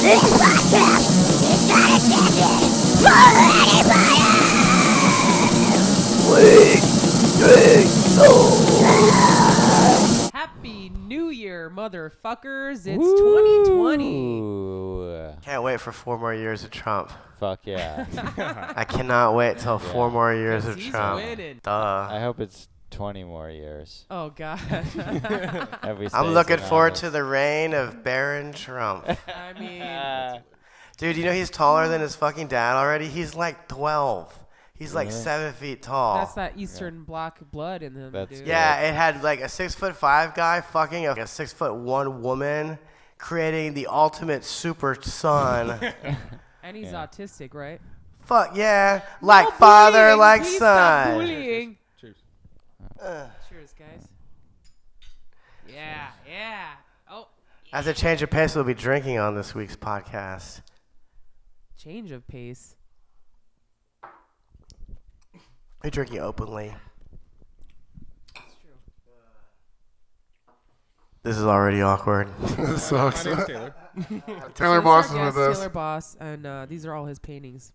This podcast is not intended for anybody. Happy New Year, motherfuckers. It's 2020. Can't wait for 4 more years of Trump. Fuck yeah. I cannot wait till 4 more years of He's Trump. winning. Duh. I hope it's 20 more years. Oh, God. I'm looking forward to the reign of Baron Trump. I mean, Dude, you know he's taller than his fucking dad already? He's like 12. He's like Really? 7 feet tall. that's that Eastern bloc blood in him, That's- dude. Yeah, it had like a 6'5" guy fucking a 6'1" woman, creating the ultimate super son. And he's autistic, right? Fuck yeah. Like No father, bullying. like Please stop son. bullying. Cheers. Cheers, guys. Yeah, yeah. Oh, As a change of pace, we'll be drinking on this week's podcast. change of pace. We're drinking openly. That's true. This is already awkward. This sucks. My name's Taylor. Taylor So Boss this is our with guest, us. Taylor Boss, and these are all his paintings.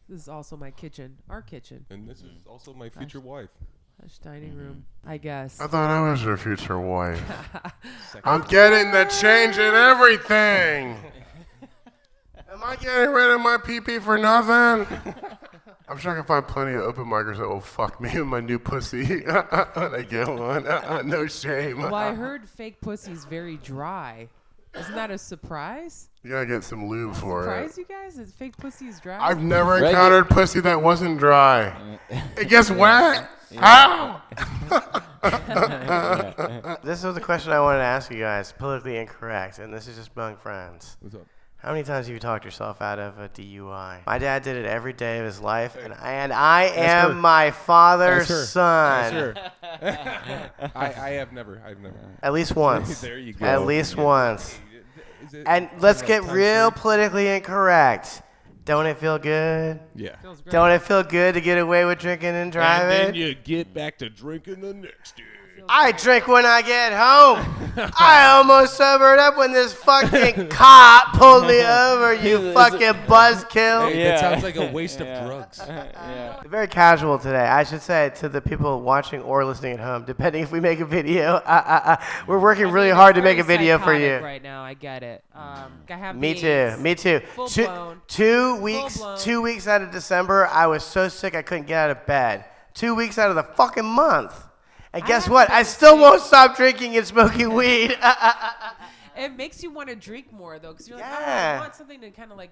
This is also my kitchen, our kitchen, And this is also my future wife. dining room, I guess. I thought I was your future wife. I'm getting the change in everything. Am I getting rid of my pee-pee for nothing? I'm sure I can find plenty of open micers that will fuck me with my new pussy when I get one. No shame. Well, I heard fake pussy's very dry. Isn't that a surprise? You gotta get some lube for Surprise, it. you guys? That fake pussy's dry? I've never Right. encountered pussy that wasn't dry. It gets wet. How? This was the question I wanted to ask you guys, politically incorrect, and this is just among friends. What's up? How many times have you talked yourself out of a DUI? My dad did it every day of his life, and I am her. my father's That's her. son. Sure. I have never. I've never. At least once. There you go. At least once. Is it- And is let's it get time real frame? politically incorrect. Don't it feel good? Yeah. Feels great. Don't it feel good to get away with drinking and And driving? then you get back to drinking the next day. I drink when I get home. I almost sobered up when this fucking cop pulled me over, you fucking buzzkill. Hey, that sounds like a waste of drugs. Yeah. Very casual today. I should say to the people watching or listening at home, depending if we make a video. We're working really hard to make a video for you. Right now, I get it. I have Me the too. AIDS. Me too. Full Two, blown. 2 weeks. blown. 2 weeks out of December, I was so sick I couldn't get out of bed. 2 weeks out of the fucking month. And guess haven't what? been I still sick. won't stop drinking and smoking weed. It makes you want to drink more though, because you're like, Yeah. oh, I want something to kind of like,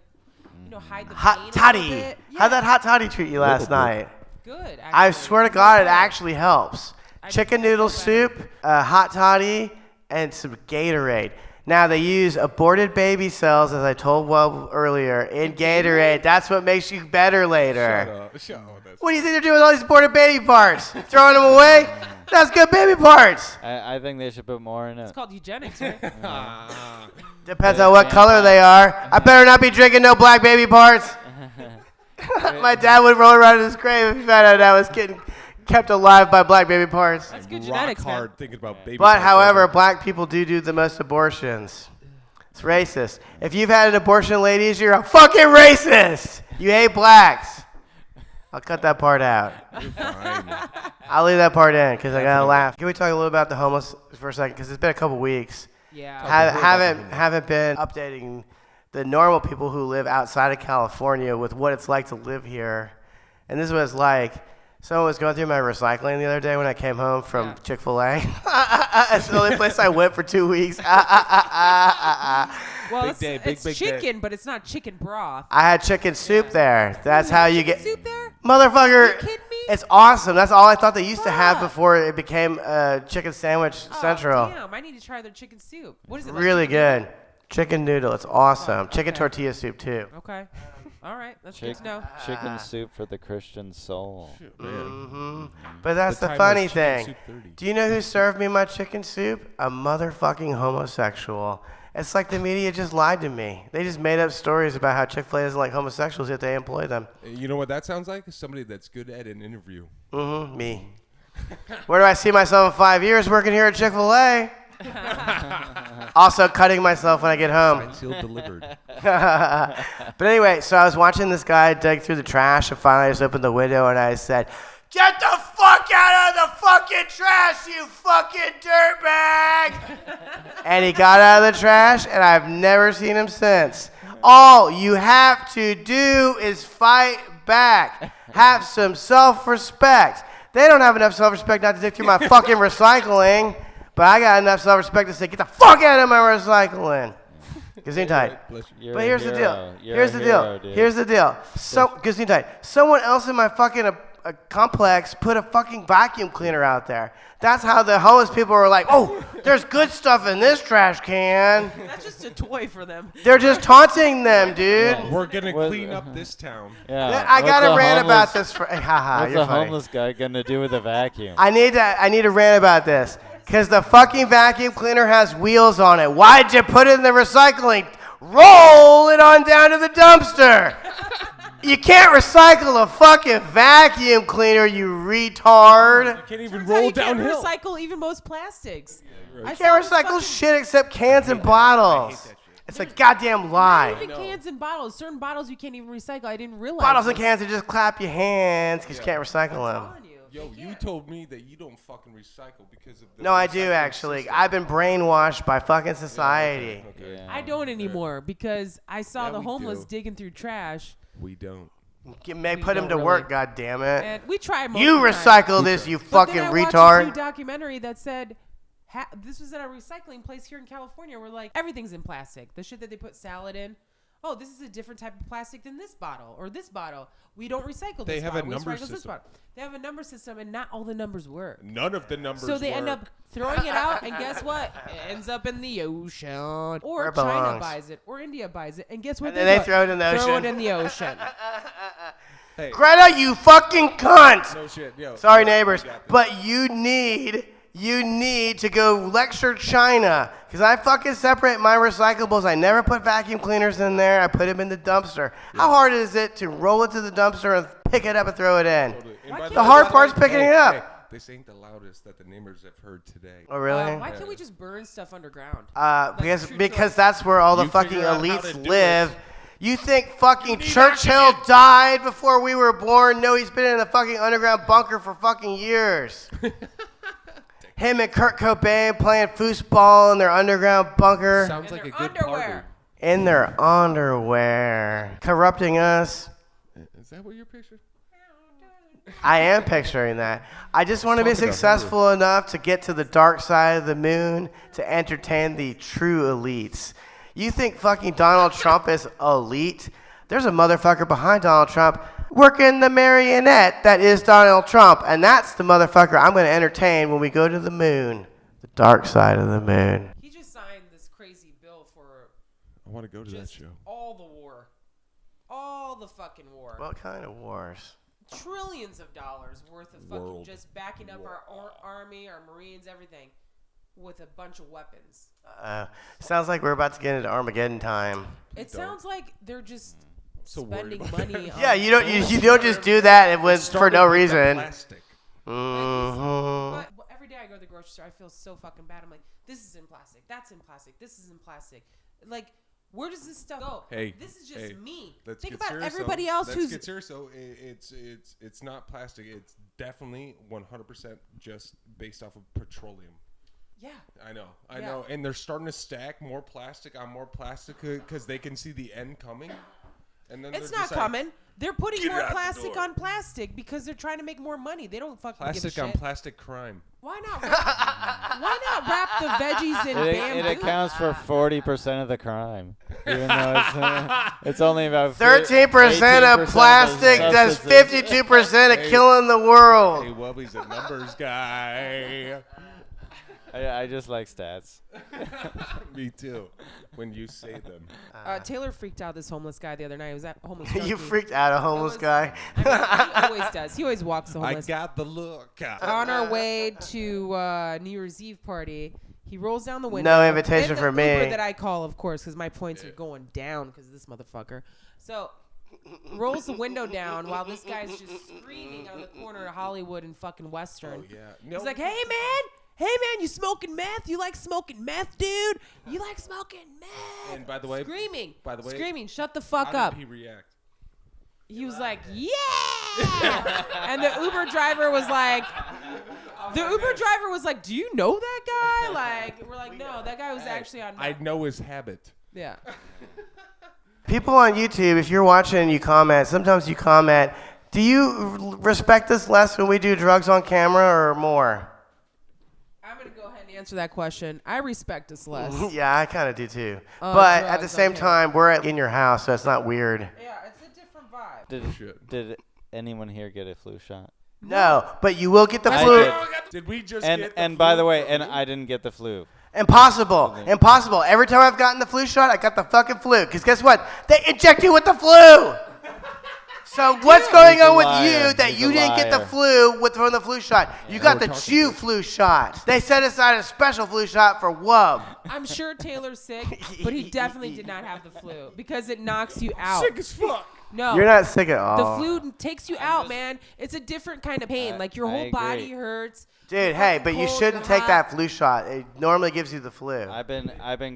hide the pain Hot a toddy. little bit. How'd that Yeah. hot toddy treat you last night? Good. I actually. swear to God, it actually helps. I Chicken feel noodle better. soup, hot toddy, and some Gatorade. Now, they use aborted baby cells, as I told Wub earlier, in Gatorade. That's what makes you better later. Shut up. That's What do you think they're doing with all these aborted baby parts? Throwing them away? That's good baby parts. I think they should put more in It's it. called eugenics, right? Depends on what color they are. I better not be drinking no black baby parts. My dad would roll around in his grave if he found out I was getting kept alive by black baby parts. That's good rock genetics, man. hard thinking about baby. But parts however, over. black people do the most abortions. It's racist. If you've had an abortion, ladies, you're a fucking racist. You hate blacks. I'll cut that part out. You're fine. I'll leave that part in because I gotta laugh. Can we talk a little about the homeless for a second? Because it's been a couple weeks. Yeah. Haven't been updating the normal people who live outside of California with what it's like to live here. And this is what it's like. Someone was going through my recycling the other day when I came home from Chick-fil-A. It's the only place I went for 2 weeks. Well, Big it's day. chicken, but it's not chicken broth. I had chicken soup there. That's how you get... Soup there? Motherfucker, Are you kidding me? it's awesome. That's all I thought they used to have before it became Chicken Sandwich Central. Damn, I need to try their chicken soup. What is it? Really good. Chicken noodle. It's awesome. Chicken tortilla soup, too. Okay. All right. That's good to know. Chicken soup for the Christian soul. But that's the funny thing. Do you know who served me my chicken soup? A motherfucking homosexual. It's like the media just lied to me. They just made up stories about how Chick-fil-A doesn't like homosexuals yet they employ them. You know what that sounds like? Somebody that's good at an interview. Me. Where do I see myself in 5 years working here at Chick-fil-A? Also cutting myself when I get home. Signed, sealed, delivered. But anyway, so I was watching this guy dig through the trash, and finally I just opened the window and I said, "Get the fuck out of the fucking trash, you fucking dirtbag!" And he got out of the trash, and I've never seen him since. All you have to do is fight back. Have some self-respect. They don't have enough self-respect not to dig through my fucking recycling, but I got enough self-respect to say, "Get the fuck out of my recycling." Gesundheit. But here's the deal. Here's the deal. Here's the deal. So, Gesundheit. Someone else in my fucking complex put a fucking vacuum cleaner out there. That's how the homeless people were like, "Oh, there's good stuff in this trash can." That's just a toy for them. They're just taunting them, dude. We're going to clean up this town. Yeah. I got to What's a rant about homeless- this. Haha, What's you're a funny. homeless guy gonna do with a vacuum? I need to rant about this. Because the fucking vacuum cleaner has wheels on it. Why'd you put it in the recycling? Roll it on down to the dumpster. You can't recycle a fucking vacuum cleaner, you retard. You can't even Turns out roll you can't downhill. recycle even most plastics. I You saw can't this recycle fucking- shit except cans and bottles. It's a goddamn lie. Not even cans and bottles. Certain bottles you can't even recycle. I didn't realize. Bottles and this. cans, you just clap your hands because you can't recycle I'm them. telling you. Yo, you told me that you don't fucking recycle because of the No, I do recycling actually. system. I've been brainwashed by fucking society. Okay. Yeah. I don't anymore because I saw Yeah, the we homeless do. digging through trash, We don't. May put him don't to really. work, god damn it. and we try most You of the time. recycle this, you But fucking then I watched a retard. new documentary that said this was at a recycling place here in California where like everything's in plastic. The shit that they put salad in. Oh, this is a different type of plastic than this bottle or this bottle. We don't recycle this They have a bottle. We number recycle this system. bottle. They have a number system, and not all the numbers work. None of the numbers So they end work. up throwing it out, and guess what? It ends up in the ocean. Or Where it China belongs. buys it, or India buys it, and guess what? And then they do? throw it in the Throw it ocean. in the ocean. Hey, Greta, you fucking cunt! no shit. Yo, Sorry, yo, neighbors, we got this. but you need to go lecture China. Because I fucking separate my recyclables. I never put vacuum cleaners in there. I put them in the dumpster. How hard is it to roll it to the dumpster and pick it up and throw it in? Totally. And by The way, hard by part's way, picking hey, it up. hey, this ain't the loudest that the neighbors have heard today. Oh, really? Why can't we just burn stuff underground? Because true because choice. that's where all the You fucking figure out how elites to do live. it. You think fucking Churchill died before we were born? No, he's been in a fucking underground bunker for fucking years. Him and Kurt Cobain playing foosball in their underground bunker. Sounds like a their good underwear. In their underwear. Corrupting us. party. Is that what you're picturing? I am picturing that. I just want to be Talk about successful enough to get to the dark side of the moon to entertain the true elites. You think fucking Donald Trump is elite? There's a motherfucker behind Donald Trump working the marionette that is Donald Trump, and that's the motherfucker I'm going to entertain when we go to the moon, the dark side of the moon. He just signed this crazy bill for I want to go to that just show. all the war. All the fucking war. What kind of wars? Trillions of dollars worth of fucking World just backing up our army, our Marines, everything with a bunch of weapons. Sounds like we're about to get into Armageddon time. It sounds like they're just so worried spending about money on Yeah, you don't just do that for Started no with the reason. plastic. Mm-hmm. But every day I go to the grocery store, I feel so fucking bad. I'm like, this is in plastic, that's in plastic, this is in plastic. Like, Where does this stuff go? Hey, this is just me. Let's Think get about serious, everybody though. else Let's who's. get serious. So it's not plastic. It's definitely 100% just based off of petroleum. Yeah. I know, Yeah. and they're starting to stack more plastic on more plastic because they can see the end coming. And then It's they're not just like, coming. They're putting "Get it more out the plastic door." on plastic because they're trying to make more money. They don't fucking give a plastic shit. on plastic crime. Why not? Why not wrap the veggies in bamboo? It accounts for 40% of the crime, even though it's only about 13% of plastic does 52% of killing the world. Hey, Wubby's a numbers guy. I just like stats. Me too. When you say them. Taylor freaked out this homeless guy the other night. He was at homeless. You junkie. freaked out a homeless was- guy. I mean, he always does. He always walks the I homeless. got the look. On our way to New Year's Eve party, he rolls down the window. No invitation in the for me. Uber that I call, of course, because my points are going down because of this motherfucker. So rolls the window down while this guy's just screaming on the corner of Hollywood and fucking Western. Oh, yeah. He's like, "Hey man, you smoking meth? You like smoking meth, dude? You like smoking meth?" And by the way, screaming, shut the fuck up. How did he react? He was like, "Yeah!" And the Uber driver was like, "Do you know that guy?" Like, we're like, "No, that guy was actually on." I know his habit. Yeah. People on YouTube, if you're watching and you comment, sometimes you comment, do you respect us less when we do drugs on camera or more? I'm gonna go ahead and answer that question. I respect us less. Yeah, I kind of do too. But at the drugs, same okay. time, we're in your house, so it's not weird. Yeah, it's a different vibe. Did anyone here get a flu shot? No, but you will get the I flu. did. Did we just And get the and by flu the way, from and you? I didn't get the flu. Impossible. Impossible. Every time I've gotten the flu shot, I got the fucking flu. Because guess what? They inject you with the flu. So what's going on with you that you didn't get the flu from the flu shot? You got the Chew flu shot. They set aside a special flu shot for Wub. I'm sure Taylor's sick, but he definitely did not have the flu because it knocks you out. Sick as fuck. No. You're not sick at all. The flu takes you out, man. It's a different kind of pain. Like your I whole body agree. hurts. Dude, hey, but you cold, shouldn't you're take hot. that flu shot. It normally gives you the flu. I've been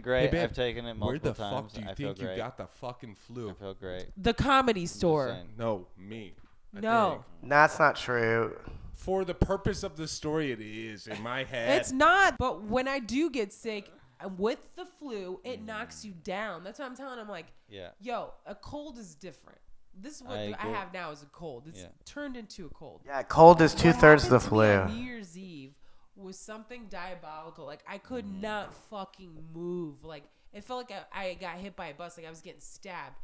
great. babe, I've taken it Where multiple the times. fuck do you I feel think you great. got the fucking flu? I feel great. The Comedy Store. saying. No, me. I No. think. That's not true. For the purpose of the story, it is in my head. It's not. But when I do get sick with the flu, it knocks you down. That's what I'm telling him. Like, Yeah. yo, a cold is different. This is what I I agree. have now is a cold. It's Yeah. turned into a cold. Yeah, cold is What 2/3 of the happened to me on flu. New Year's Eve was something diabolical. Like I could not fucking move. Like it felt like I got hit by a bus. Like I was getting stabbed.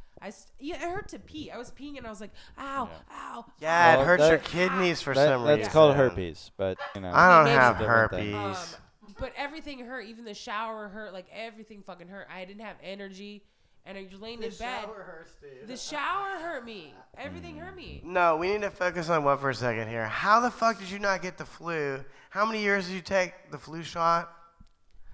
It hurt to pee. I was peeing and I was like, ow, ow. Yeah, Well, it hurts your that- kidneys for some reason. That's called herpes, but you know. I don't Maybe. have Different thing. herpes. But everything hurt. Even the shower hurt. Like everything fucking hurt. I didn't have energy. And I was laying in bed. The shower hurt me. Everything hurt me. No, we need to focus on what for a second here. How the fuck did you not get the flu? How many years did you take the flu shot?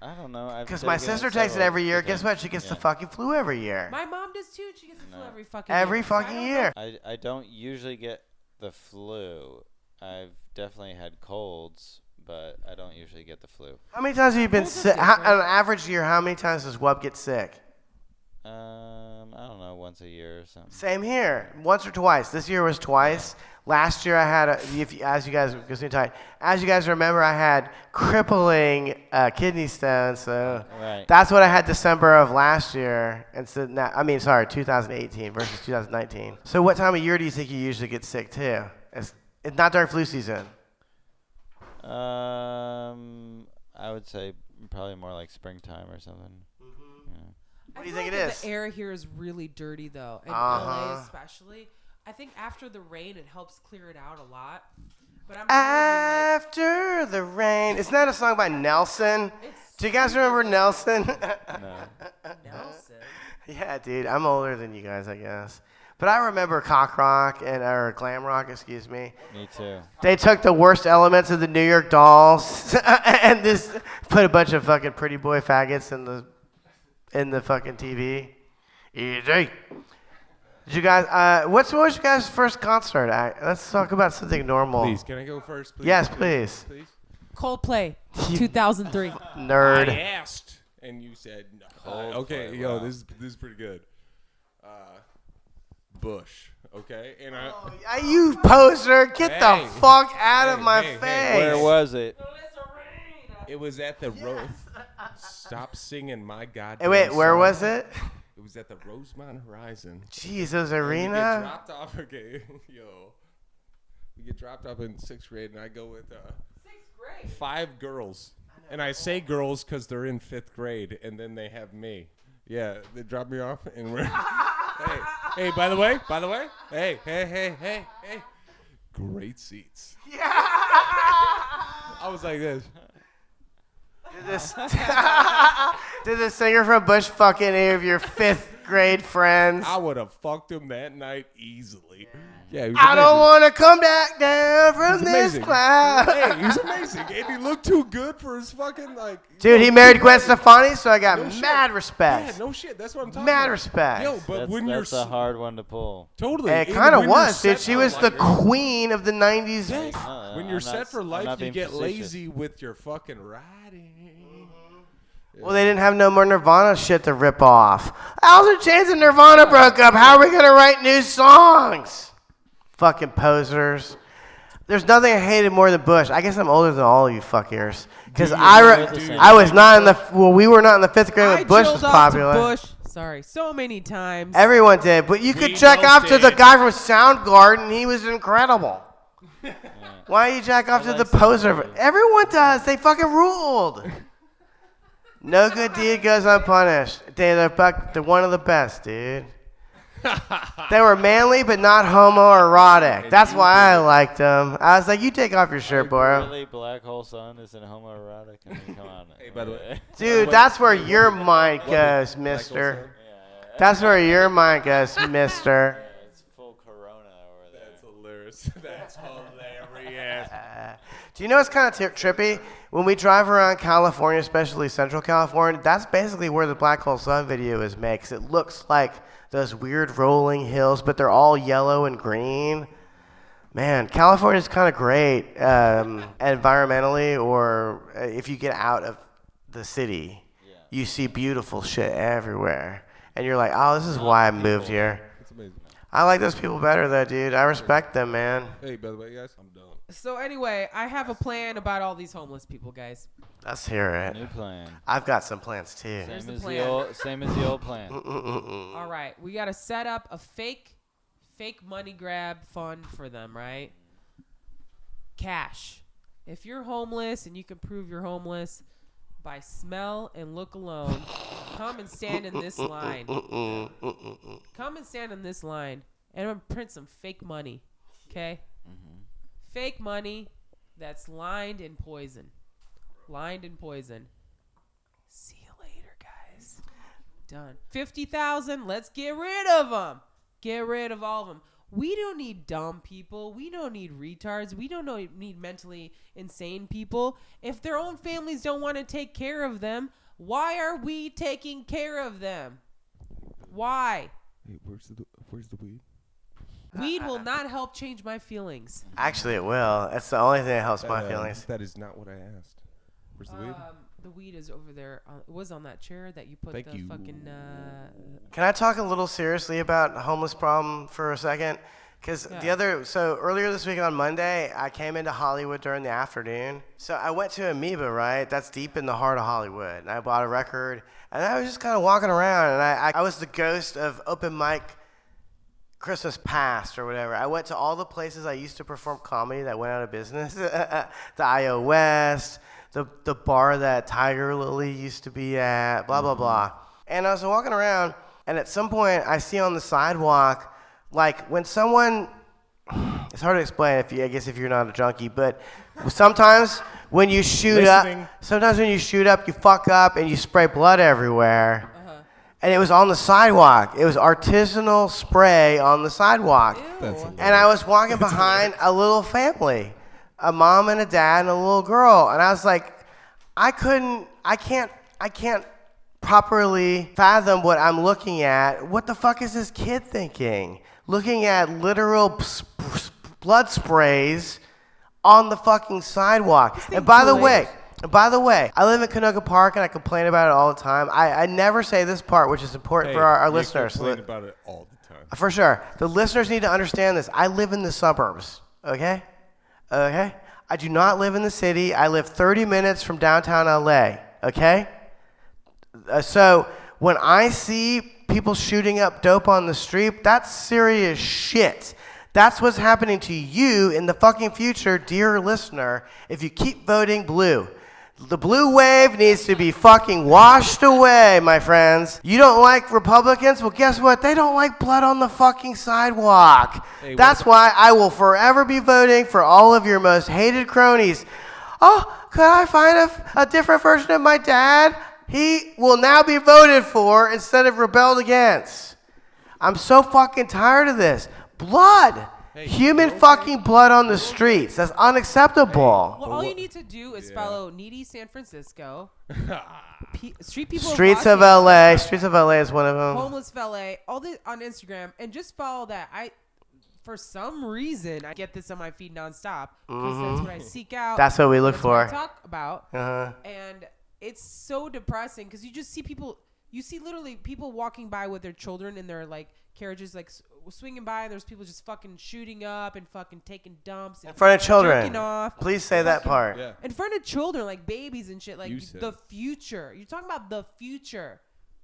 I don't know. I've Because my taken sister takes it several every year. Guess times. what? She gets the Yeah. fucking flu every year. My mom does too. She gets the flu No. every fucking Every year. So I fucking don't year. I don't usually get the flu. I've definitely had colds, but I don't usually get the flu. How many times have you been Colds are sick? different. On an average year, how many times does Wub get sick? I don't know, once a year or something. Same here. Once or twice. This year was twice. Last year I had, as you guys remember, I had crippling kidney stones. So Right. that's what I had December of last year. And so now, 2018 versus 2019. So what time of year do you think you usually get sick too? It's not during flu season. I would say probably more like springtime or something. Yeah. What do you feel think it like is? The air here is really dirty, though. In Uh-huh. LA, especially. I think after the rain, it helps clear it out a lot. But I'm telling After the rain. Isn't that a song by Nelson? Do you guys remember Nelson? No. like, Nelson. Yeah, dude. I'm older than you guys, I guess. But I remember cock rock or glam rock, excuse me. Me too. They took the worst elements of the New York Dolls and just put a bunch of fucking pretty boy faggots in the fucking TV. Easy. Did you guys? What was your guys' first concert? Let's talk about something normal. Please, can I go first, please? Yes, please. Please. Coldplay, 2003. Nerd. I asked, and you said, no. Coldplay, Okay, yo, wow. this is pretty good. Bush, okay? And You poser, get Hey. the fuck out of Hey, my hey, face. hey, Where was it? it was at the Stop singing my goddamn Hey, wait, where song. was it? It was at the Rosemont Horizon. Jesus, And we get Arena. dropped off, okay, yo. We get dropped off in 6th grade, and I go with 6th grade. 5 girls. And I say girls because they're in 5th grade, and then they have me. Yeah, they drop me off, and we're... hey, by the way, hey. Great seats. Yeah. I was like this. Did the singer from Bush fuck any of your 5th grade friends? I would have fucked him that night easily. Yeah, he was I don't amazing. want to come back down from He's this amazing. cloud. Hey, he's amazing. And he looked too good for his fucking, like... Dude, he married Gwen Stefani, so I got No shit. mad Yeah, respect. no shit. That's what I'm talking Mad about. respect. Yo, but when That's you're... a hard one to pull. Totally. It And kind of when you're was, dude. set She for was the life- queen of the 90s. Yes. No, When I'm you're not set for I'm life, not you being get facetious. lazy with your fucking riding. Well, they didn't have no more Nirvana shit to rip off. Alice in Chains and Nirvana broke up. How are we going to write new songs? Fucking posers. There's nothing I hated more than Bush. I guess I'm older than all of you fuckers. Because I was not in the... Well, we were not in the 5th grade when Bush was jilled off to popular. Bush. Sorry, so many times. Everyone did. But you could We check both off to the did. guy from Soundgarden. He was incredible. Why do you jack off to like the poser? Soundgarden. Everyone does. They fucking ruled. No good deed goes unpunished. They're one of the best, dude. They were manly but not homoerotic. That's why I liked them. I was like, you take off your shirt, bro. Really, Black Hole Sun isn't homoerotic? I mean, come on. Hey, by the way. Dude, that's where your mind goes, mister. That's where your mind goes, mister. It's full Corona over there. That's hilarious. That's hilarious. Do you know what's kind of trippy? When we drive around California, especially Central California, that's basically where the Black Hole Sun video is made. 'Cause it looks like those weird rolling hills, but they're all yellow and green. Man, California's kind of great environmentally, or if you get out of the city, you see beautiful shit everywhere. And you're like, oh, this is why I moved here. It's amazing. I like those people better, though, dude. I respect them, man. Hey, by the way, guys, I'm done. So anyway, I have a plan about all these homeless people, guys. Let's hear it. New plan. I've got some plans, too. Here's Same the as plan. same as the old plan. All right, we got to set up a fake money grab fund for them, right? Cash. If you're homeless and you can prove you're homeless by smell and look alone, come and stand in this line. Come and stand in this line, and I'm gonna print some fake money, okay? Fake money that's lined in poison. Lined in poison. See you later, guys. Done. 50,000. Let's get rid of them. Get rid of all of them. We don't need dumb people. We don't need retards. We don't need mentally insane people. If their own families don't want to take care of them, why are we taking care of them? Why? Hey, where's the weed? Weed will not help change my feelings. Actually, it will. It's the only thing that helps my feelings. That is not what I asked. Where's the weed? The weed is over there. It was on that chair that you put Thank the you. fucking... Can I talk a little seriously about the homeless problem for a second? Because earlier this week on Monday, I came into Hollywood during the afternoon. So I went to Amoeba, right? That's deep in the heart of Hollywood. And I bought a record. And I was just kind of walking around. And I was the ghost of open mic Christmas past or whatever. I went to all the places I used to perform comedy that went out of business. The IO West, the bar that Tiger Lily used to be at, blah, blah, blah. And I was walking around, and at some point, I see on the sidewalk, like when someone, it's hard to explain if you're not a junkie, but sometimes when you shoot up, you fuck up and you spray blood everywhere. And it was on the sidewalk. It was artisanal spray on the sidewalk. And I was walking behind a little family, a mom and a dad and a little girl. And I was like, I can't properly fathom what I'm looking at. What the fuck is this kid thinking? Looking at literal blood sprays on the fucking sidewalk. And by the way, And by the way, I live in Canoga Park and I complain about it all the time. I never say this part, which is important for our listeners. You complain about it all the time. For sure. The listeners need to understand this. I live in the suburbs, okay? Okay? I do not live in the city. I live 30 minutes from downtown LA, okay? So when I see people shooting up dope on the street, that's serious shit. That's what's happening to you in the fucking future, dear listener, if you keep voting blue. The blue wave needs to be fucking washed away, my friends. You don't like Republicans? Well, guess what? They don't like blood on the fucking sidewalk. Hey, That's why I will forever be voting for all of your most hated cronies. Oh, could I find a different version of my dad? He will now be voted for instead of rebelled against. I'm so fucking tired of this. Blood. Hey, Human fucking blood on the streets. That's unacceptable. Well, all you need to do is follow Needy San Francisco, Street People Streets of of LA. Streets of LA is one of them. Homeless LA, all this on Instagram, and just follow that. For some reason, I get this on my feed nonstop because that's what I seek out. That's what we look That's what I for. talk about, Uh-huh. and it's so depressing because you just see people. You see literally people walking by with their children in their like carriages, like swinging by, and there's people just fucking shooting up and fucking taking dumps and In front of children. jerking off. Please say that part. Yeah. In front of children, like babies and shit, like You said the it. future. You're talking about the future.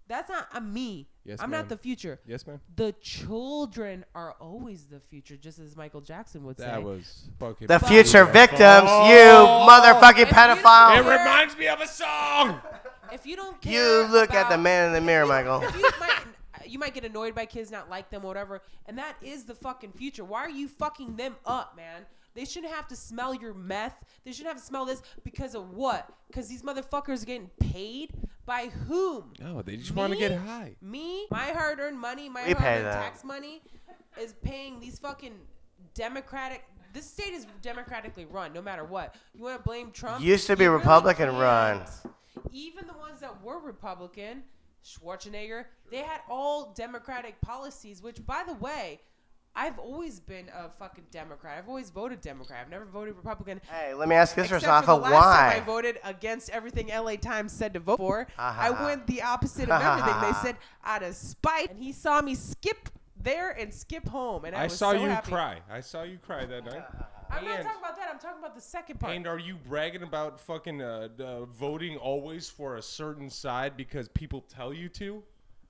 That's not me. Yes, I'm ma'am. not the future. Yes, ma'am. The children are always the future, just as Michael Jackson would say. That was fucking. The future victims, Oh. you motherfucking If you- pedophile. It reminds me of a song. If you don't care, You look at the about- man in the mirror, Michael. You might get annoyed by kids, not like them, or whatever, and that is the fucking future. Why are you fucking them up, man? They shouldn't have to smell your meth. They shouldn't have to smell this because of what? Because these motherfuckers are getting paid by whom? No, they just want to Me? get high. Me, my hard-earned money, my We pay hard-earned them. tax money, is paying these fucking Democratic. This state is democratically run, no matter what. You want to blame Trump? Used to be You really Republican can't. run. Even the ones that were Republican, Schwarzenegger, they had all Democratic policies. Which, by the way, I've always been a fucking Democrat. I've always voted Democrat. I've never voted Republican. Hey, let me ask you this, Except for Rozafa. the last time I Why? voted against everything LA Times said to vote for. Ha, ha, I ha. went the opposite of everything. They said out of spite. And he saw me skip there and skip home. And I was saw so you happy. cry. I saw you cry that night. I'm not And- talking about that. I'm talking about the second part. And are you bragging about fucking voting always for a certain side because people tell you to?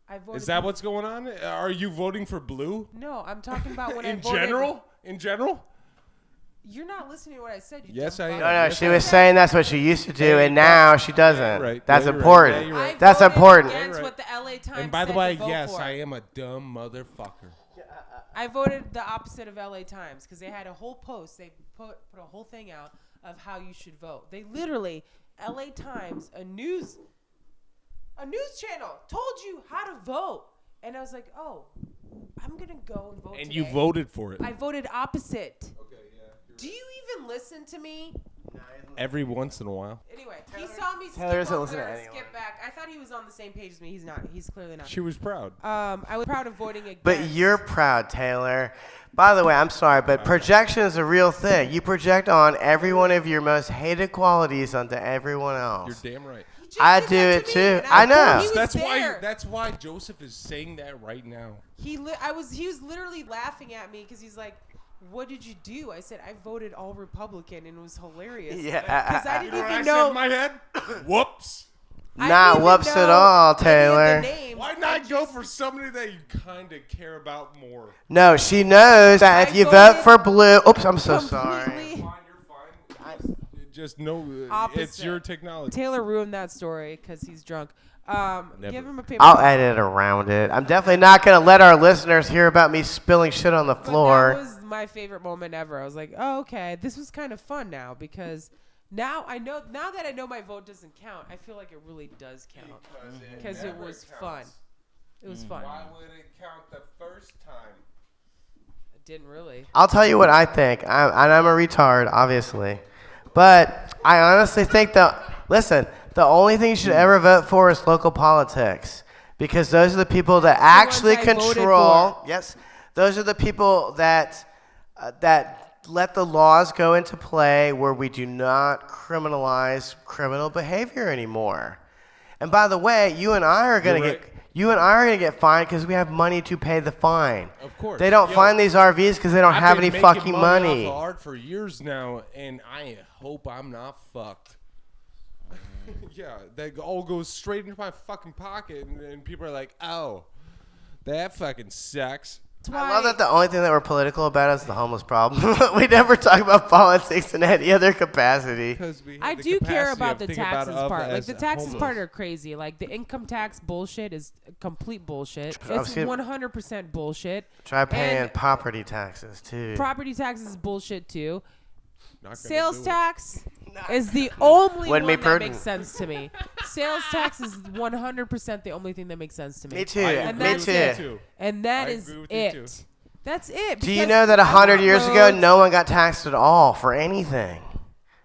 I voted Is that what's going on? Are you voting for blue? No, I'm talking about when I In voted. general? In general? You're not listening to what I said. You Yes, dumb I fuck. am. No, no, Yes, she I was am. saying that's what she used to do, Hey, and now she doesn't. right. That's Yeah, you're right. important. Yeah, you're I right. That's voted important. Against Right. what the LA Times And by the said way, to vote yes, for. I am a dumb motherfucker. I voted the opposite of LA Times because they had a whole post. They put a whole thing out of how you should vote. They literally, LA Times, a news channel, told you how to vote. And I was like, oh, I'm going to go and vote And today. you voted for it. I voted opposite. Do you even listen to me? Every once in a while. Anyway, he saw me skip Taylor doesn't over listen to and anyone. skip back. I thought he was on the same page as me. He's not. He's clearly not. She was proud. I was proud of voting against. But you're proud, Taylor. By the way, I'm sorry, but projection is a real thing. You project on every one of your most hated qualities onto everyone You're else. damn right. He just I did do that it to too. me, and I know. thought he was That's there. why. That's why Joseph is saying that right now. He was literally laughing at me because he's like, "What did you do?" I said, "I voted all Republican," and it was hilarious. Yeah. Because I You didn't know what I even said know. in my head? Whoops. I Not didn't even whoops at know all, any of the Taylor. names. Why I not go just- for somebody that you kind of care about more? No, she knows that if I you vote voted for blue. Oops, I'm so sorry. completely- Fine, you're fine. Just know it's Opposite. your technology. Taylor ruined that story because he's drunk. Never. Give him a paper. I'll edit around it. I'm definitely not going to let our listeners hear about me spilling shit on the But floor. that was my favorite moment ever. I was like, oh, okay, this was kind of fun now because now I know. Now that I know my vote doesn't count, I feel like it really does count because it was fun. It was fun. Why would it count the first time? It didn't really. I'll tell you what I think. I'm a retard, obviously. But I honestly think the only thing you should ever vote for is local politics. Because those are the people that actually I voted control. for. Yes. Those are the people that let the laws go into play where we do not criminalize criminal behavior anymore. And by the way, you and I are going to get fined because we have money to pay the fine. Of course. They don't fine these RVs because they don't have any fucking money. I've been making money off of art for years now, and I hope I'm not fucked. Yeah, that all goes straight into my fucking pocket, and people are like, "Oh, that fucking sucks." I love that the only thing that we're political about is the homeless problem. We never talk about politics in any other capacity. I do care about the taxes part. Like the taxes part are crazy. Like the income tax bullshit is complete bullshit. It's 100% bullshit. Try paying property taxes too. Property taxes is bullshit too. Sales tax is the only one that makes sense to me. Sales tax is 100% the only thing that makes sense to me. Me too. Me too. And that is it. That's it. Do you know that 100 years ago, no one got taxed at all for anything?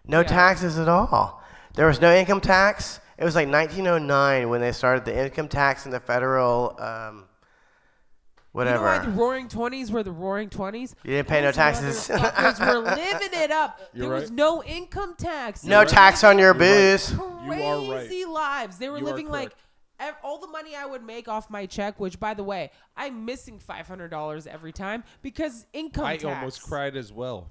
No taxes at all. There was no income tax. It was like 1909 when they started the income tax and the federal whatever. You know why the Roaring 20s were the Roaring 20s? You didn't pay no taxes. Motherfuckers were living it up. There was no income tax. No tax on your booze. Crazy lives. They were living like all the money I would make off my check, which, by the way, I'm missing $500 every time because income tax. I almost cried as well.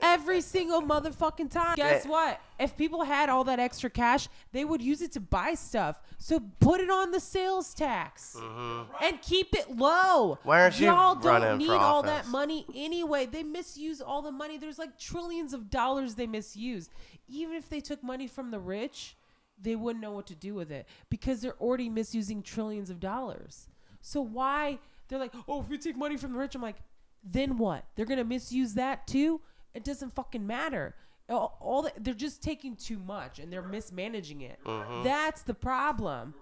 Every single motherfucking time. Guess what? If people had all that extra cash, they would use it to buy stuff. So put it on the sales tax and keep it low. Why aren't you Y'all running don't need for all office? that money anyway. They misuse all the money. There's like trillions of dollars they misuse. Even if they took money from the rich, they wouldn't know what to do with it because they're already misusing trillions of dollars. So why? They're like, oh, if we take money from the rich, I'm like, then what? They're going to misuse that too? It doesn't fucking matter. They're just taking too much and they're mismanaging it. That's the problem.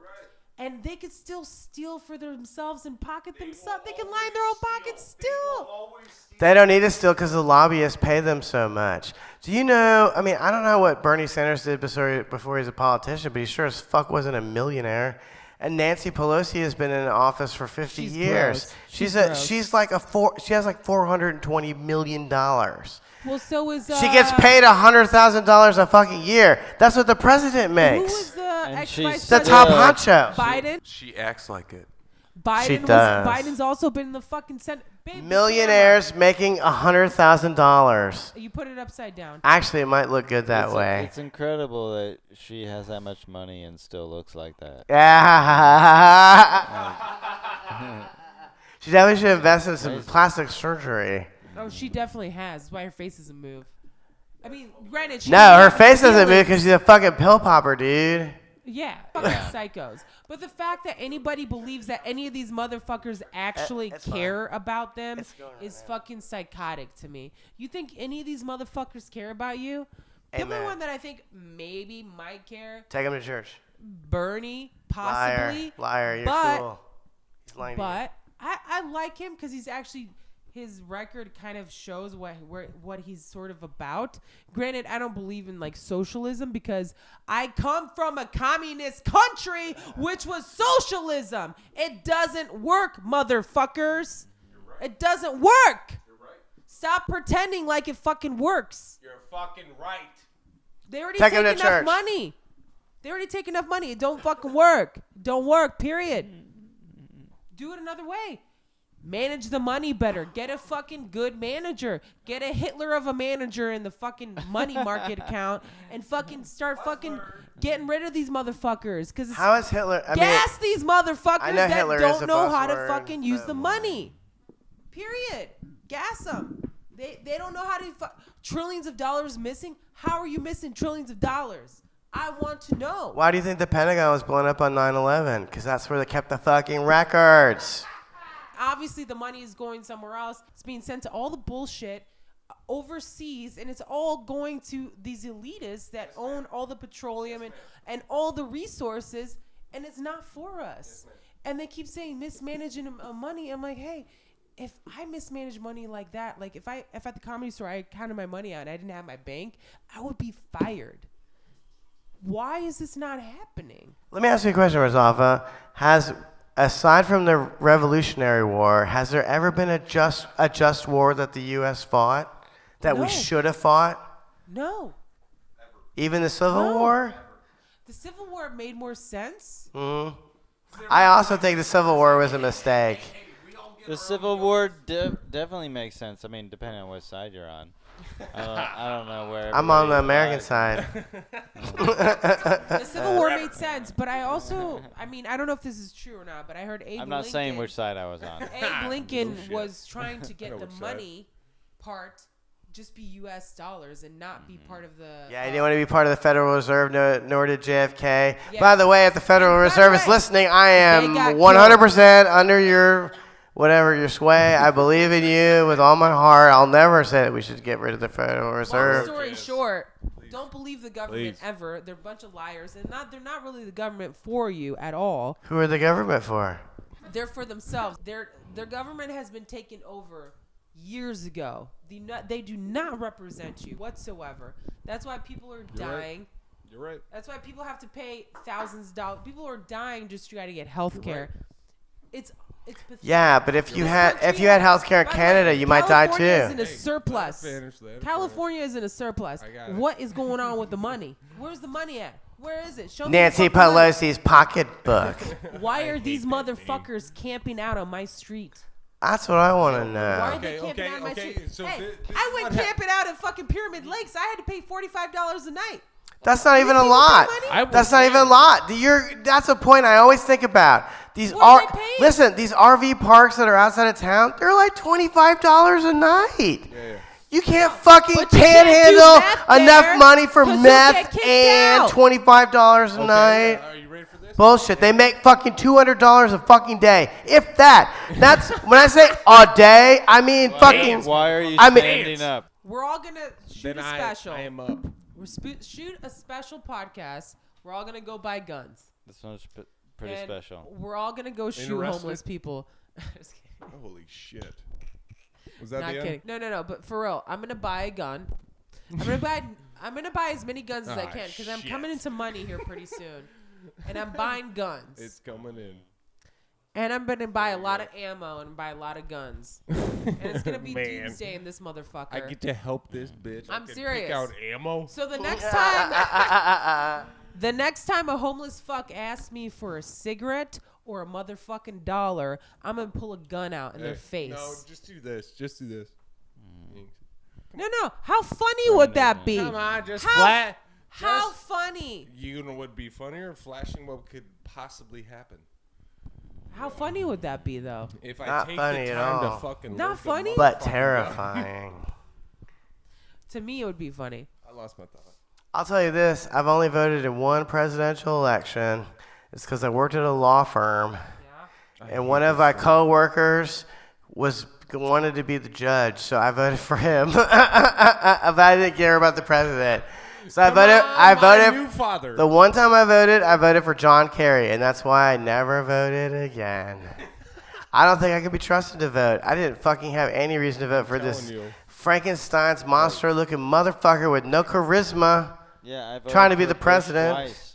And they could still steal for themselves and pocket themselves. They can line their own pockets still. They don't need to steal because the lobbyists pay them so much. Do you know, I mean, I don't know what Bernie Sanders did before he was a politician, but he sure as fuck wasn't a millionaire. And Nancy Pelosi has been in office for 50 years. She has like $420 million. Well, so is she gets paid $100,000 a fucking year. That's what the president makes. Who was the ex-vice the top honcho. Biden. She acts like it. Biden's also been in the fucking Senate. Millionaires making $100,000. You put it upside down. Actually, it might look good that way. It's incredible that she has that much money and still looks like that. She definitely should invest in some plastic surgery. Oh, she definitely has. That's why her face doesn't move. I mean, granted, her face doesn't move because she's a fucking pill popper, dude. Yeah, fucking psychos. But the fact that anybody believes that any of these motherfuckers actually care about them is fucking psychotic to me. You think any of these motherfuckers care about you? The only one that I think maybe might care. Take him to church. Bernie, possibly. Liar, you're a fool. He's lying to you. But I like him because he's actually... His record kind of shows what he's sort of about. Granted, I don't believe in like socialism because I come from a communist country, which was socialism. It doesn't work, motherfuckers. Right. It doesn't work. You're right. Stop pretending like it fucking works. You're fucking right. They already take enough money. They already take enough money. It don't fucking work. Don't work, period. Do it another way. Manage the money better. Get a fucking good manager. Get a Hitler of a manager in the fucking money market account and fucking start fucking getting rid of these motherfuckers. How is Hitler? Gas these motherfuckers that Hitler don't know how to fucking use the money. Period. Gas them. They don't know how to. Trillions of dollars missing. How are you missing trillions of dollars? I want to know. Why do you think the Pentagon was blown up on 9/11? Because that's where they kept the fucking records. Obviously, the money is going somewhere else. It's being sent to all the bullshit overseas, and it's all going to these elitists that own all the petroleum and all the resources, and it's not for us. And they keep saying mismanaging money. I'm like, hey, if I mismanage money like that, like if at the Comedy Store I counted my money out and I didn't have my bank, I would be fired. Why is this not happening? Let me ask you a question, Rozafa. Aside from the Revolutionary War, has there ever been a just war that the U.S. fought that we No. should have fought? No. Even the Civil No. War? The Civil War made more sense. I also think the Civil War was a mistake. The Civil War definitely makes sense. I mean, depending on which side you're on. I don't know where. I'm on the everybody American lies. side. The Civil War made sense, but I also, I mean, I don't know if this is true or not, but I heard Abe I'm not Lincoln, saying which side I was on. Abe Lincoln Bullshit. was trying to get know the which side. money part just be U.S. dollars and not be part of the. Yeah, he didn't want to be part of the Federal Reserve, nor did JFK. Yeah. By the way, if the Federal And by Reserve the is way, listening, I am got 100% under your whatever your sway. I believe in you with all my heart. I'll never say that we should get rid of the Federal Long Reserve. story short, don't believe the government Please. ever. They're a bunch of liars, and they're not really the government for you at all. Who are the government for? They're for themselves. Their government has been taken over years ago. They do not represent you whatsoever. That's why people are dying. You're right. That's why people have to pay thousands of dollars. People are dying just to try to get health care. It's pathetic. Yeah, but if you had country- health care in By the Canada, way, you might die California is in too. a surplus. finish, let it California is in a surplus. I got it. What is going on with the money? Where's the money at? Where is it? Show me Nancy the fucking money. Pelosi's pocketbook. Why are these motherfuckers camping out on my street? That's what I want to Why know. are they camping out on my street? So hey, this I is went what camping out in fucking Pyramid Lakes. I had to pay $45 a night. That's not even a people pay lot. money? That's not even a lot. That's a point I always think about. These What are they paying? listen, these RV parks that are outside of town, they're like $25 a night. Yeah. You can't fucking But you can't do panhandle meth enough there, money for 'cause you'll meth get kicked and out. $25 a Okay, night. are you ready for this? Bullshit. They make fucking $200 a fucking day, if that. That's when I say a day, I mean fucking. Why are you I mean- standing up? We're all going to shoot Then a special. I am up. We're shoot a special podcast. We're all going to go buy guns. This one's pretty And special. We're all going to go shoot Interested? homeless people. Just kidding. Holy shit. Was that Not the kidding. end? No. But for real, I'm gonna buy a gun. I'm gonna buy as many guns as I Ah, can because I'm shit. coming into money here pretty soon, and I'm buying guns. It's coming in. And I'm gonna buy a lot of ammo and buy a lot of guns. And it's gonna be Man. doomsday in this motherfucker. I get to help this bitch. I I'm can serious. Pick out ammo. So the next time, the next time a homeless fuck asks me for a cigarette or a motherfucking dollar, I'm gonna pull a gun out in their face. No, just do this. Just do this. No. How funny would that be? Come on, just How- flat. How Just- funny? You know what would be funnier? Flashing what could possibly happen. How funny would that be, though? If I Not take funny the at time all. to fucking Not look 'em funny? up. But terrifying. To me, it would be funny. I lost my thought. I'll tell you this: I've only voted in one presidential election. It's because I worked at a law firm, and one of my coworkers wanted to be the judge, so I voted for him. But I didn't care about the president, so I My voted. new father. The one time I voted for John Kerry, and that's why I never voted again. I don't think I could be trusted to vote. I didn't fucking have any reason to vote for this telling you. Frankenstein's monster-looking motherfucker with no charisma. Yeah, I voted Trying to be for the Bush president. twice.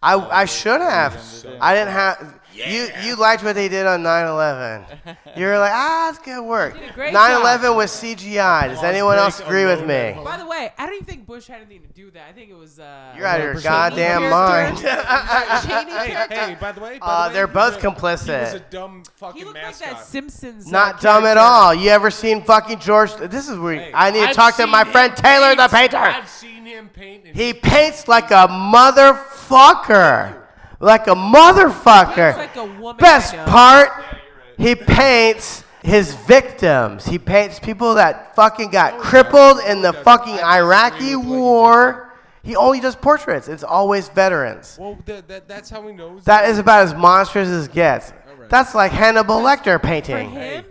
I should have. So- I didn't have. You liked what they did on 9/11. You were like, it's good work. did a great 9/11 was CGI. Does anyone else agree with me? By the way, I don't even think Bush had anything to do with that. I think it was. You're out of your 100% goddamn mind. Cheney character. Hey, by the way, They're both he was a complicit. dumb fucking He looked mascot. like that Simpsons. Not dumb at all. You ever seen fucking George? This is where I need to I've talk to seen my him friend Taylor, the paint. painter. I've seen him paint. And He paints like a motherfucker. Like a motherfucker. Like a woman. Best I know. part, he paints his victims. He paints people that fucking got crippled in the fucking Iraqi war. He only does portraits. It's always veterans. well, that's how he knows. That is about as monstrous as it gets. Alright. That's like Hannibal Lecter For painting. him,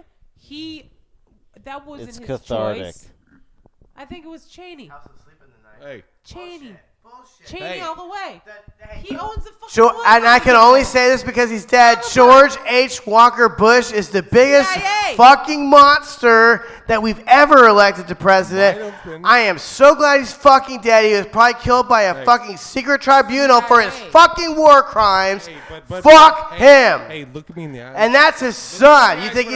that wasn't It's his cathartic. choice. I think it was Cheney. Hey, Cheney. Cheney Hey. all the way. He owns the fucking. And I can only say this because he's dead. George H. Walker Bush is the biggest CIA. fucking monster that we've ever elected to president. Might have been. I am so glad he's fucking dead. He was probably killed by a fucking secret tribunal for his fucking war crimes. Hey, Fuck him. Hey, look at me in the eyes. And that's his son. You think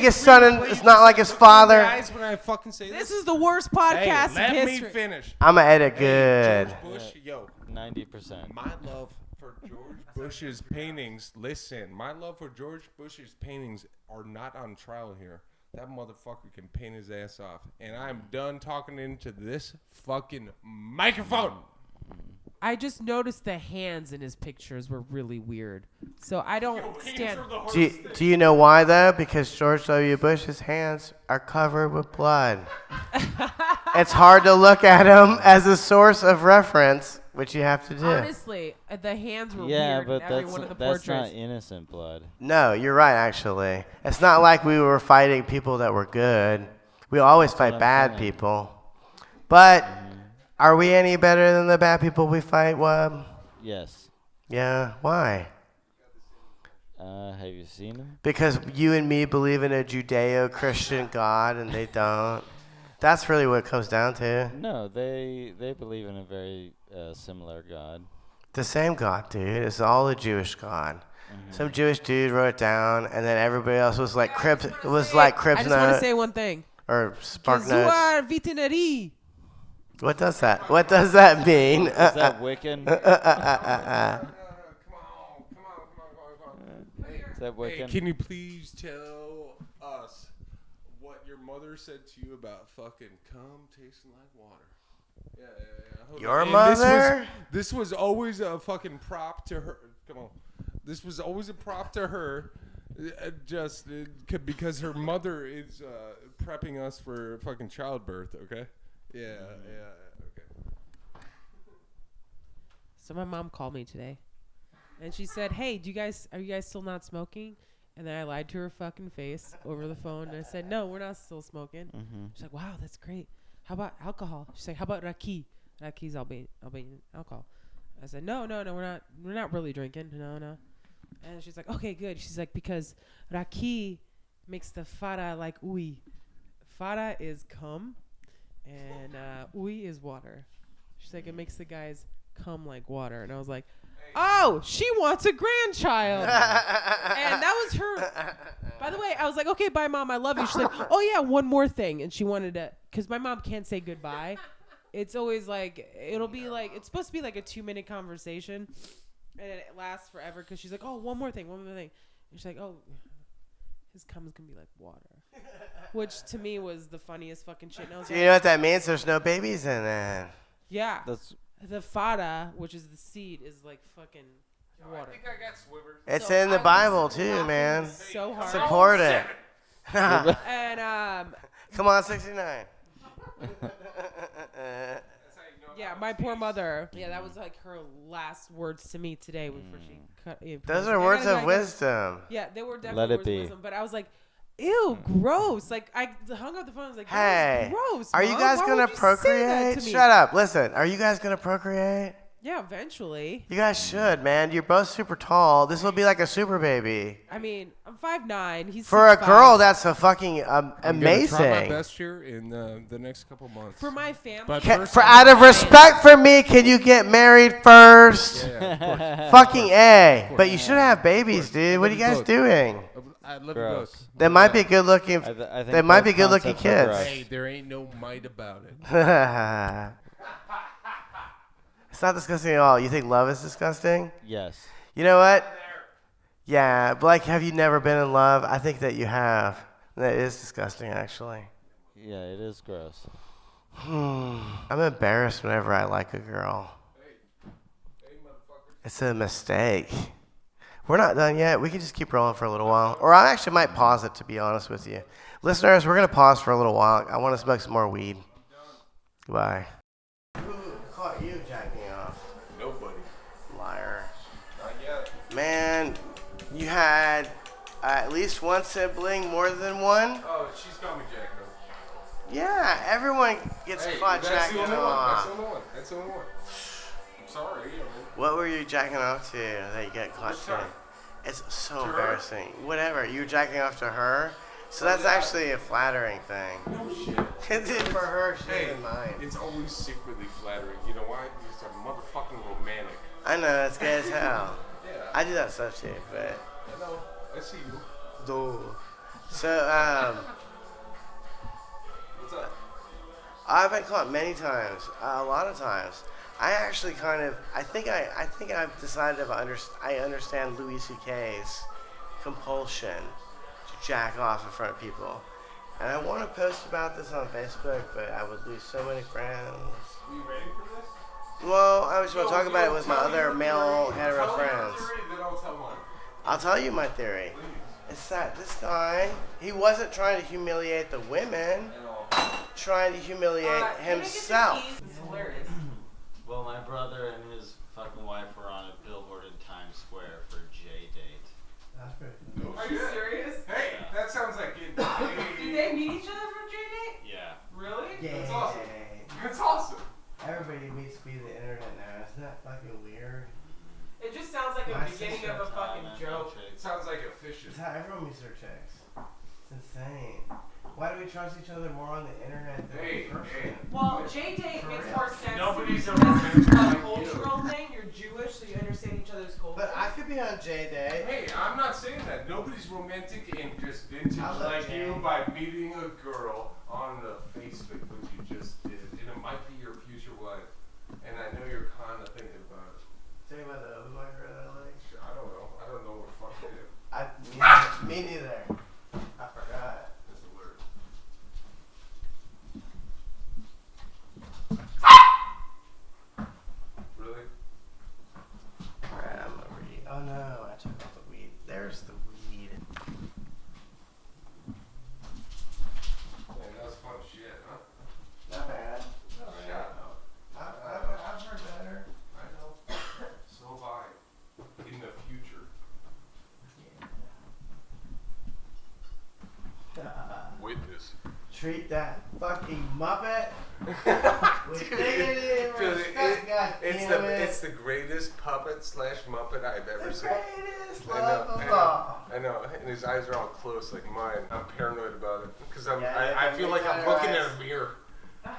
his son is not like his father? When I fucking say This is the worst podcast let in me history. finish. I'm gonna edit good. George Bush, yo, 90%. my love for George Bush's paintings. Listen, my love for George Bush's paintings are not on trial here. That motherfucker can paint his ass off. And I'm done talking into this fucking microphone. I just noticed the hands in his pictures were really weird. So I don't stand. Do you know why though? Because George W. Bush's hands are covered with blood. It's hard to look at him as a source of reference, which you have to do. Honestly, the hands were Yeah, weird but in every one of the that's portraits. not innocent blood. No, you're right. Actually, it's not like we were fighting people that were good. We always fight I'm bad saying. people. But are we any better than the bad people we fight, Wub? Yes. Yeah. Why? Have you seen him? Because you and me believe in a Judeo-Christian God, and they don't. That's really what it comes down to. No, they believe in a very similar God. The same God, dude. It's all a Jewish God. Some Jewish dude wrote it down, and then everybody else was like Cribs. It was like Cribs I just want to Note say one thing. or Spark Notes. Zuar Vitinerie. What does that? What does that mean? Is that Wiccan? Is that Hey, Wiccan? can you please tell us what your mother said to you about fucking cum tasting like water? Yeah. Hold Your on. And mother? This was always a fucking prop to her. Come on. This was always a prop to her. Because her mother is prepping us for fucking childbirth, okay? Yeah, okay. So my mom called me today, and she said, "Hey, are you guys still not smoking?" And then I lied to her fucking face over the phone, and I said, "No, we're not still smoking." Mm-hmm. She's like, "Wow, that's great. How about alcohol?" She's like, "How about raki? Raki's Albanian alcohol." I said, "No, we're not really drinking. No." And she's like, "Okay, good." She's like, "Because raki makes the fara like ui. Fara is cum, and ui is water." She's like, "It makes the guys come like water." And I was like, "Oh, she wants a grandchild." And that was her. By the way, I was like, "Okay, bye, Mom. I love you." She's like, "Oh, yeah, one more thing." And she wanted to, because my mom can't say goodbye. It's always like, it'll be like, it's supposed to be like a 2-minute conversation. And it lasts forever because she's like, "Oh, one more thing. And she's like, "Oh, his cum is going to be like water." Which to me was the funniest fucking shit. And I was Do like, you know what that means? There's no babies in it. yeah. That's The fada, which is the seed, is like fucking water. It's So in the I was Bible too, laughing man. So hard. Support it. And Come on, 69. yeah, my poor mother. Yeah, that was like her last words to me today before she cut. Those are words of wisdom. Yeah, they were definitely Let it words be. of wisdom. But I was like, ew, gross. Like I hung up the phone. I was like, Hey, that was gross. are you Mom. guys Why gonna would you say that procreate? to me? Shut up. Listen, are you guys gonna procreate? Yeah, eventually. You guys should, man. You're both super tall. This will be like a super baby. I mean, I'm 5'9". He's For a 6'5". girl, that's a fucking I'm gonna try my amazing. best here in the next couple months. For my family. But first For I out of respect for me, can you get married first? Yeah, of course. Fucking A. But you should have babies, dude. What are you guys Both. doing? I love you gross. both. They might be good looking. I think They might both be good looking concepts are kids. gross. Hey, there ain't no might about it. It's not disgusting at all. You think love is disgusting? Yes. You know what? Yeah, but like, have you never been in love? I think that you have. That is disgusting, actually. Yeah, it is gross. I'm embarrassed whenever I like a girl. It's a mistake. We're not done yet. We can just keep rolling for a little while. Or I actually might pause it, to be honest with you. Listeners, we're going to pause for a little while. I want to smoke some more weed. Goodbye. Who caught you jacking off? Nobody. Liar. Not yet. Man, you had at least one sibling, more than one? Oh, she's got me jacked up. Yeah, everyone gets caught jacking off. That's the only one. That's the only one. I'm sorry. What were you jacking off to that you got caught Which doing? time? It's so To her? embarrassing. Whatever. You were jacking off to her? So that's actually a flattering thing. No shit. It's for her, she Hey, doesn't mind. it's always secretly flattering. You know why? Because I'm motherfucking romantic. I know, it's gay as hell. Yeah. I do that stuff too, but. I know. I see you. Duh. So, What's up? I've been caught many times, a lot of times. I actually I think I've decided I understand Louis C.K.'s compulsion to jack off in front of people. And I want to post about this on Facebook, but I would lose so many friends. Are you ready for this? Well, I was going to talk about it with my other male hetero friends. Then I'll tell mine. I'll tell you my theory. It's that this guy, he wasn't trying to humiliate the women, trying to humiliate himself. It's hilarious. Well, my brother and his fucking wife were on a billboard in Times Square for J-Date. That's pretty No Are shit. you serious? Hey, that sounds like it. Did they meet each other for J-Date? Yeah. Really? That's awesome. That's awesome. Everybody meets via the internet now. Isn't that fucking weird? It just sounds like My a beginning sister- of a fucking joke. It sounds like a fishing. It's how everyone meets their chicks. It's insane. Why do we trust each other more on the internet than in person? Well, J-Date makes more sense Nobody's to a me because romantic it's a like cultural thing. You're Jewish, so you understand each other's culture. But I could be on J-Day. Hey, I'm not saying that. Nobody's romantic and just vintage I love like Jay. you by meeting a girl on the Facebook, which you just did. And it might be your future wife. And I know you're kind of thinking about it. Tell you about the other one girl that I like. I don't know. I don't know what fuck it is. Me neither. I forgot. That's the word. Really? Alright, I'm gonna read. Oh no, I took off the weed. There's the weed. Man, that was fun shit, huh? Not bad. Shut up. I've heard better. I know. So have I. In the future. Witness. Treat that fucking Muppet with dignity and respect, goddammit. It's the greatest puppet slash Muppet I've ever The seen. greatest I love know, of all. I know, and his eyes are all close like mine. I'm paranoid about it because Yeah, I feel like I'm retard looking eyes. at a mirror. You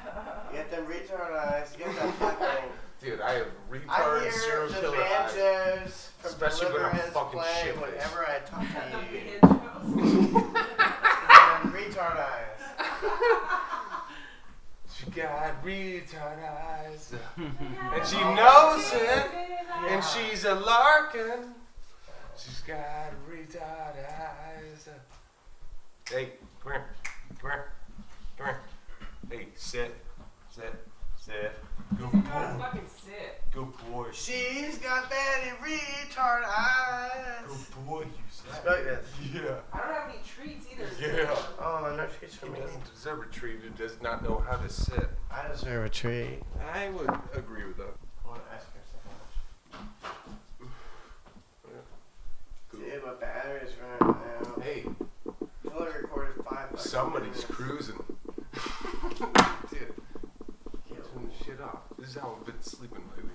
get them retard eyes. You get that fucking. Dude, I have I retarded hear serial the killer eyes. banjos from Especially when I'm Deliverance fucking playing shit-faced. whenever I talk to you. The And retard eyes. She got retard eyes, and she knows it, and she's a Larkin. She's got retard eyes. Hey, come here, come here, come here. Hey, sit. Good boy, Fucking sit. good boy, She's got very retard eyes. good boy. You said. Smoke this. Yeah. I don't have any treats either. Yeah. Oh, no treats for He me. doesn't deserve a treat. He does not know how to sit. I deserve a treat. I would agree with that. I want to ask her something. Cool. Dude, my battery's running out. Hey, I've only recorded 5 fucking somebody's minutes. cruising. Dude, turn the shit off. This is how I've been sleeping lately.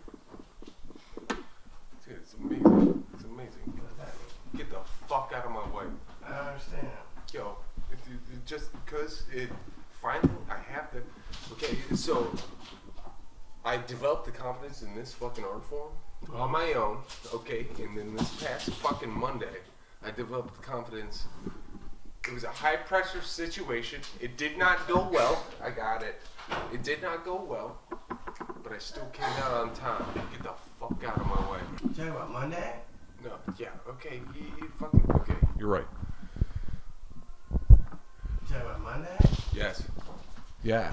Dude, it's amazing. It's amazing. What does that mean? Get the fuck out of my way. I don't understand. Yo, just because it finally, I have to. Okay, so I developed the confidence in this fucking art form on my own, okay? And then this past fucking Monday, I developed the confidence. It was a high pressure situation. It did not go well. I got it. It did not go well, but I still came out on time. Get the fuck out of my way. You talking about Monday? No, yeah, okay, you fucking, okay. You're right. You talking about Monday? Yes. Yeah.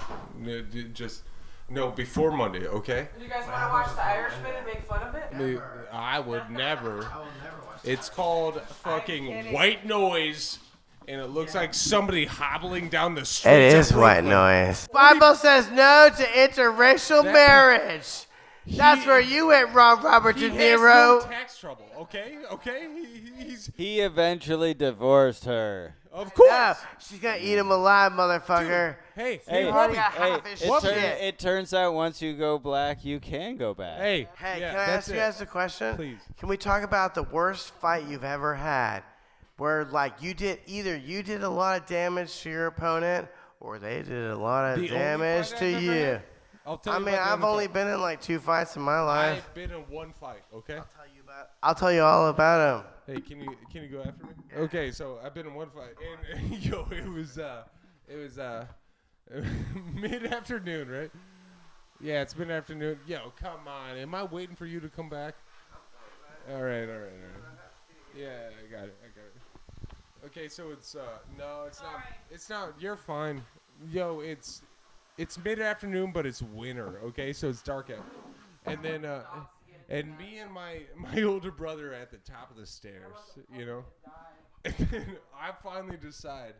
No, before Monday, okay? Do you guys want to watch The Irishman and make fun of it? Never. I would never. I will never watch It's called fucking kidding. white noise, and it looks like somebody hobbling down the street. It is white noise. Bible says no to interracial marriage. That's where you went wrong, Robert De He has no Niro. tax trouble, okay? Okay? He's He eventually divorced her. of course. No, she's gonna eat him alive, motherfucker. Hey, Hey, already Whoopi. got hey, half his it, shit. it turns out once you go black, you can go back. Hey, Hey, yeah, can I that's ask you it. guys a question? Please. Can we talk about the worst fight you've ever had, where like you did a lot of damage to your opponent, or they did a lot of The only damage fight to I've ever you. had? I'll tell I you mean, about the I've only fight. been in like 2 fights in my life. I've been in one fight. Okay. I'll tell you all about them. Hey, can you go after me? Okay, so I've been in one fight, and yo, it was mid-afternoon, right? Yeah, it's mid-afternoon. Yo, come on, am I waiting for you to come back? All right. Yeah, I got it. Okay, so it's no, it's not. It's not. You're fine. Yo, it's mid-afternoon, but it's winter. Okay, so it's dark out, and then and me and my older brother at the top of the stairs, you know. And then I finally decide,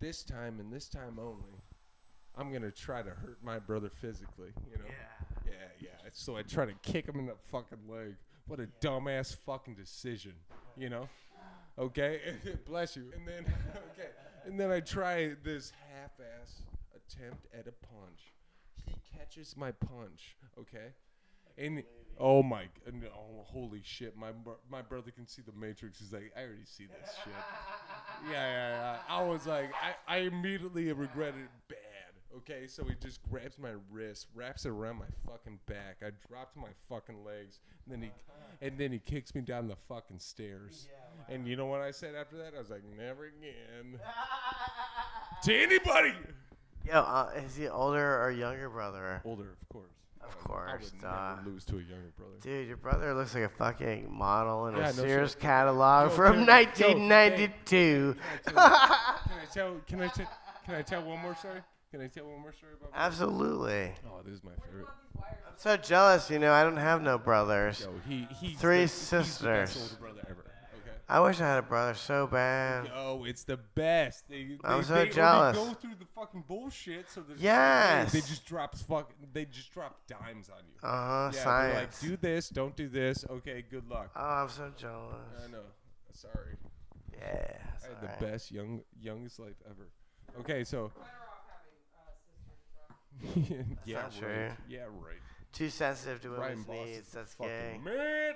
this time and this time only, I'm gonna try to hurt my brother physically, you know. Yeah. So I try to kick him in the fucking leg. What a dumbass fucking decision, you know. Okay, bless you. And then I try this half-ass attempt at a punch. He catches my punch. Okay. And holy shit! My brother can see the Matrix. He's like, I already see this shit. Yeah. I was like, I immediately regretted it bad. Okay, so he just grabs my wrist, wraps it around my fucking back. I drop to my fucking legs, and then he kicks me down the fucking stairs. And you know what I said after that? I was like, never again. To anybody. Yo, is he older or younger brother? Older, of course. Of course, I would never lose to a younger brother. Dude, your brother looks like a fucking model in Yeah, a no Sears shit. catalog Yo, from 1992. Can I tell one more story? Can I tell one more story about my Absolutely. Oh, this is my favorite. I'm so jealous, you know, I don't have no brothers. Yo, he's 3 He's the sisters. best older brother ever. Okay. I wish I had a brother so bad. Yo, it's the best. I'm so they jealous. They go through the fucking bullshit, so Yes. they just drop dimes on you. Uh-huh, Yeah, science. they're like, do this, don't do this. Okay, good luck. Oh, I'm so jealous. I know. Sorry. Yeah. I had the best youngest life ever. Okay, so. Yeah, not right. true. Yeah, right. Too sensitive to Ryan women's Boss needs. is That's fucking gay. man.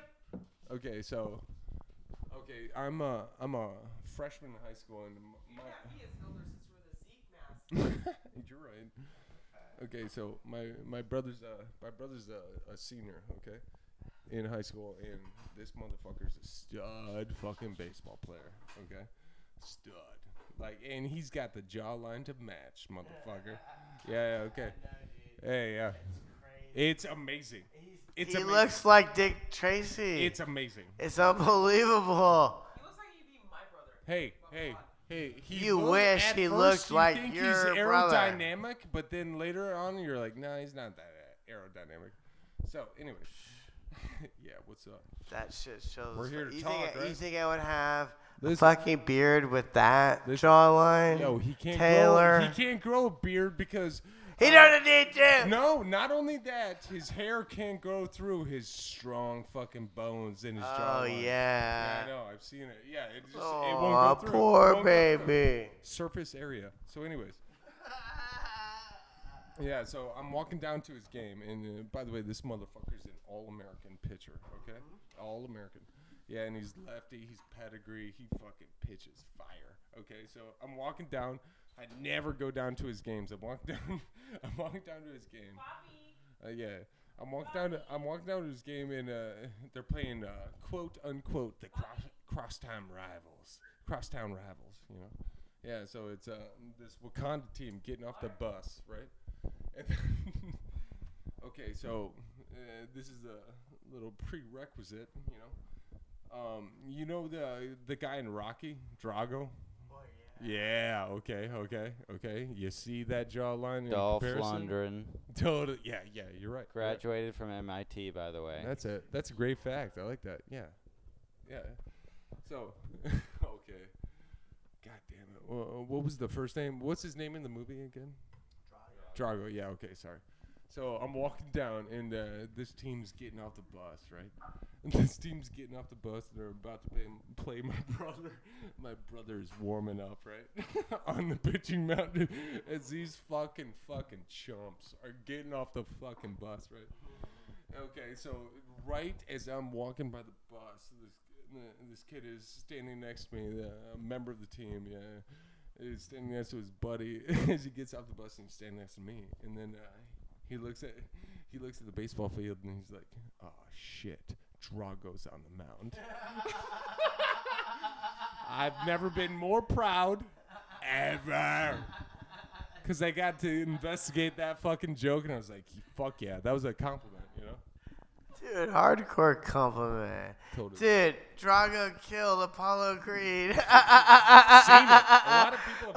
Okay, so. Okay, I'm a freshman in high school, and you're right. Okay, so my brother's a senior, okay, in high school, and this motherfucker's a stud fucking baseball player, okay, stud. Like, and he's got the jawline to match, motherfucker. Yeah, okay. Hey, yeah. It's amazing. He amazing. looks like Dick Tracy. It's amazing. It's unbelievable. He looks like he'd be my brother. Hey. You wish at he first looked you like think your he's brother. aerodynamic, but then later on you're like, nah, he's not that aerodynamic. So, anyways, yeah, what's up? That shit shows. We're here to you talk, think, right? You think I would have a This- fucking beard with that this- jawline? Yo, he can't Taylor. Grow, he can't grow a beard because He doesn't need to. no, not only that, his hair can't go through his strong fucking bones in his Oh jawline. yeah. I know, I've seen it. Yeah, it just it Oh, won't go through. It poor won't go through. baby. Surface area. So, anyways. Yeah, so I'm walking down to his game, and by the way, this motherfucker's an all-American pitcher, okay? All-American. Yeah, and he's lefty, he's pedigree, he fucking pitches fire, okay? So I'm walking down. I never go down to his games. I'm walking down to his game. Yeah. I'm walking down to his game, and they're playing quote unquote the crosstown rivals, you know. Yeah, so it's this Wakanda team getting off the bus, right? And okay, so this is a little prerequisite, you know. You know the guy in Rocky, Drago? Yeah, okay. You see that jawline in Dolph comparison? Lundgren Totally. Yeah, you're right. graduated from MIT, by the way. That's a great fact. I like that. Yeah. So, okay. God damn it. What was the first name? What's his name in the movie again? Drago. Yeah. Okay. Sorry. So I'm walking down, and this team's getting off the bus, right? And this team's getting off the bus, and they're about to play my brother. My brother is warming up, right? On the pitching mound as these fucking chumps are getting off the fucking bus, right? Okay, so right as I'm walking by the bus, this kid is standing next to me, a member of the team. Yeah, he's standing next to his buddy as he gets off the bus and he's standing next to me. And then he looks at the baseball field and he's like, "Oh shit, Drago's on the mound." I've never been more proud, ever. Because I got to investigate that fucking joke, and I was like, fuck yeah, that was a compliment, you know? Dude, hardcore compliment. Totally. Dude, Drago killed Apollo Creed. Seen it.